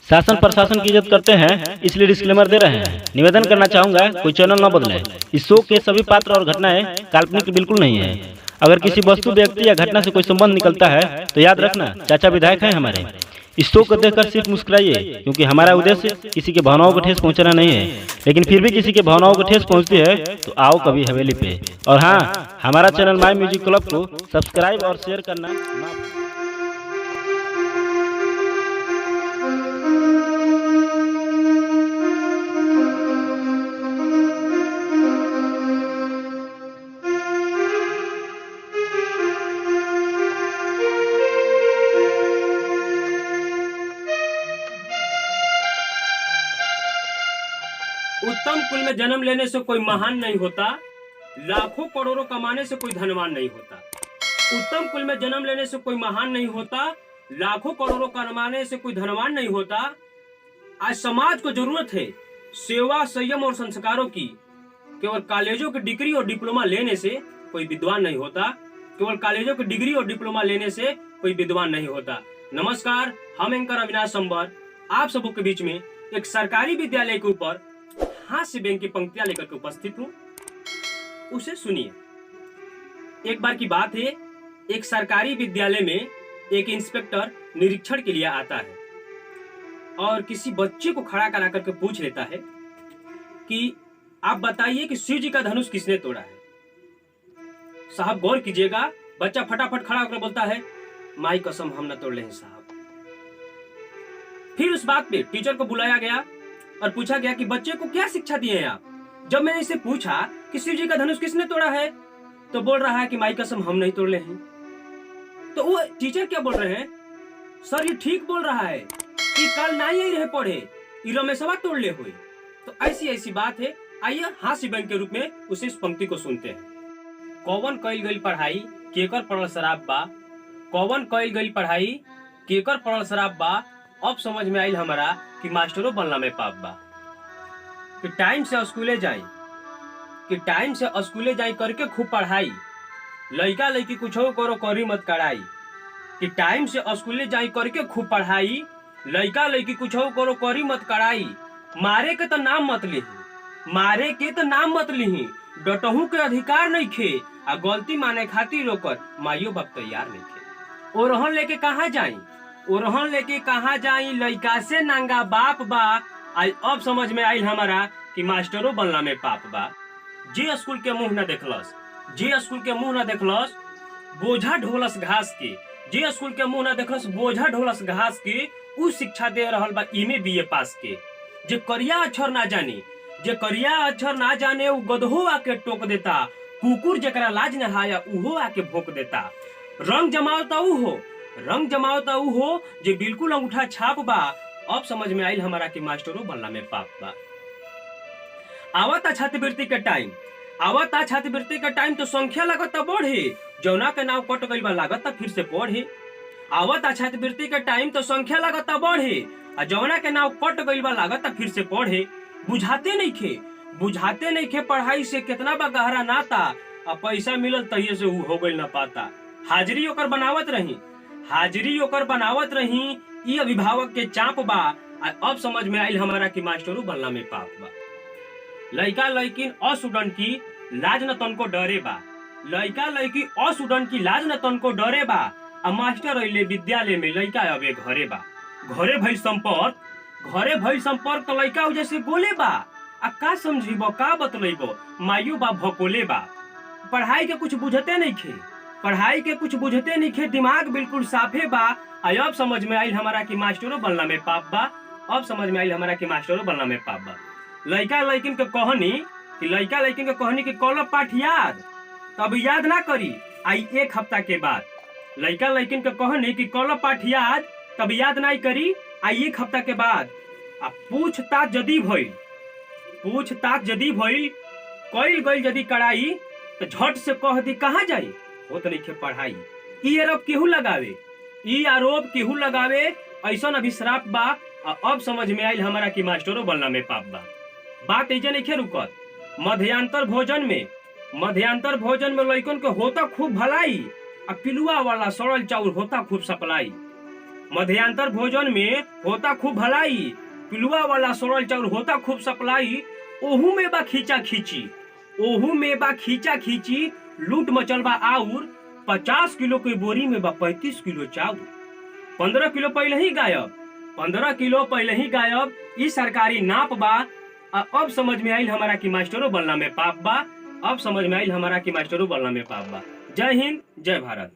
शासन प्रशासन की इज्जत करते हैं, इसलिए डिस्क्लेमर दे रहे हैं। निवेदन करना चाहूंगा कोई चैनल न बदलें। इस शो के सभी पात्र और घटनाएं काल्पनिक बिल्कुल नहीं है। अगर किसी वस्तु, व्यक्ति या घटना से कोई संबंध निकलता है तो याद रखना चाचा विधायक हैं हमारे। इस शो को देखकर सिर्फ मुस्कुराइए, क्योंकि हमारा उद्देश्य किसी के भावनाओं को ठेस पहुंचाना नहीं है। लेकिन फिर भी किसी के भावनाओं को ठेस पहुंचती है तो आओ कभी हवेली पे। और हाँ, हमारा चैनल माय म्यूजिक क्लब को सब्सक्राइब और शेयर करना ना भूलें। उत्तम कुल में जन्म लेने से कोई महान नहीं होता, लाखों करोड़ों कमाने से कोई धनवान नहीं होता। उत्तम कुल में जन्म लेने से कोई महान नहीं होता, लाखों करोड़ों कमाने से कोई धनवान नहीं होता। आज समाज को जरूरत है सेवा, संयम और संस्कारों की। केवल कॉलेजों की डिग्री और डिप्लोमा लेने से कोई विद्वान नहीं होता। केवल कॉलेजों की डिग्री और डिप्लोमा लेने से कोई विद्वान नहीं होता। नमस्कार, हम एंकर अविनाश संबर आप सबों के बीच में एक सरकारी विद्यालय के ऊपर हास्य व्यंग की पंक्तियां लेकर के उपस्थित हूं। उसे सुनिए। एक बार की बात है, एक सरकारी विद्यालय में एक इंस्पेक्टर निरीक्षण के लिए आता है और किसी बच्चे को खड़ा करा करके पूछ लेता है कि आप बताइए कि शिव जी का धनुष किसने तोड़ा है। साहब गौर कीजिएगा, बच्चा फटाफट खड़ा होकर बोलता है, माई कसम हम न तोड़ ले साहब। फिर उस बात पे टीचर को बुलाया गया और पूछा गया कि बच्चे को क्या शिक्षा दिए हैं आप। जब मैंने इसे पूछा कि शिव जी का धनुष किसने तोड़ा है तो बोल रहा है कि माई कसम हम नहीं तोड़े हैं। तो वो टीचर क्या बोल रहे हैं, सर ये ठीक बोल रहा है कि कल ना ही रहे पढ़े रमेशवा तोड़ ले हुए। तो ऐसी ऐसी बात है। आइए हास्य व्यंग के रूप में उसे इस पंक्ति को सुनते हैं। कौवन कइल गई पढ़ाई केकर पड़ल शराब बा, कौवन कइल गई पढ़ाई केकर पड़ल शराब बा। अब समझ में आइल हमारा कि मास्टरों बनला में पाप बा। कि टाइम से स्कूले जाई, कि टाइम से स्कूले जाई करके खूब पढ़ाई, लड़का लड़की कुछ करो करी मत कड़ाई। कि टाइम से स्कूले जाई करके खूब पढ़ाई, लड़का लड़की कुछ करो करी मत कड़ाई। मारे के तो नाम मत लिही, मारे के तो नाम मत लिही, डटहू के अधिकार नहीं खे। आ गलती माने खातिर रोकर माइयो बाप तैयार नहीं खे। ओरहन लेके कहाँ जाई, ओरहन लेके कहाँ जाई, लइका से नांगा बाप बा। आज अब समझ में आइल हमारा कि मास्टरों बनला में पाप बा। जे स्कूल के मुंह न देखलस, जे स्कूल के मुंह न देखलस बोझा ढोलस घास के, जे स्कूल के मुंह न देखलस बोझा ढोलस घास के, उ शिक्षा दे रहल बा इमे बीए पास के। जे करिया अक्षर ना जाने, जे करिया अक्षर ना जाने उ गधो आके टोक देता। कुकुर जकरा लाज न हाया उहो आके भोंक देता। रंग जमावता उ हो, रंग जमावता उ हो जे बिल्कुल अंगूठा छाप बा। अब समझ में आइल हमारा कि मास्टरों बनला में पाप बा। आवता छात्रवृत्ति के टाइम, आवता छात्रवृत्ति के टाइम तो संख्या लगता बढ़े, जौना के नाम कट गइल बा लागता फिर से पढ़े। आवता छात्रवृत्ति के टाइम तो संख्या लगता बढ़े, आ जौना के नाम कट गइल बा लागता फिर से पढ़े। बुझाते नहीं खे, बुझाते नहीं खे पढ़ाई से कितना बा गहरा नाता। अब पैसा मिलल तहिए से उ हो गइल ना पाता। हाजिरी ओकर बनावत रही, हाजिरी ओकर बनावत रही, ई अभिभावक के चाप बा। अब समझ में आइल हमारा कि मास्टरों बनला में पाप बा। लइका लइकिन अस्टूडेंट की लाज न तनको डरे बा, लइका लइकी अस्टूडेंट की लाज न तनको डरे बा। आ मास्टर अइले विद्यालय में लइका अबे घरे बा। घरे भइल संपर्क, घरे भइल संपर्क तो लइका जैसे बोले बा। आ का समझिबो का बतलैबो, माइयो बाप भकोले बा। पढ़ाई के कुछ बुझते नहीं खे, पढ़ाई के कुछ बुझते नहीं खे, दिमाग बिल्कुल साफे बा। अब समझ में आइल हमारा कि मास्टरों बनला में पाप बा। अब समझ में आइल हमारा कि मास्टरों बनला में पाप बा। लइका लइकिन के कहनी कि लइका लइकिन के कहनी कि कल पाठ याद, तब याद ना करी आई एक हफ्ता के बाद। लइका लइकिन के कहनी कि कल पाठ याद, तब याद नहीं करी आई एक हफ्ता के बाद। आ पूछताछ यदि भइल, पूछताछ यदि भइल, कइल गइल यदि कड़ाई, तो झट से कह दी कहाँ जाई, होत नहीं खे पढ़ाई। ई आरोप केहू लगावे, ई आरोप केहू लगावे, ऐसा अभिश्राप बा। अब समझ में आइल हमारा कि मास्टरों बनला में पाप बा। बात ऐसे नहीं खे रुकत। मध्यांतर भोजन में, मध्यांतर भोजन में लइकन के होता खूब भलाई, आ पिलुआ वाला सड़ल चाउर होता खूब सप्लाई। मध्यांतर भोजन में होता खूब भलाई, पिलुआ वाला सड़ल चाउर होता खूब सप्लाई, ओहू में बा खींचा खींची, ओहू में बा खींचा खींची, लूट मचल बा आउर, 50 किलो के बोरी में बा 35 किलो चाउर, 15 किलो पहले ही गायब, 15 किलो पहले ही गायब। ई सरकारी नाप बा। अब समझ में आइल हमारा कि मास्टरों बनना में पाप बा। अब समझ में आइल हमारा कि मास्टरों बनना में पाप बा। जय हिंद, जय भारत।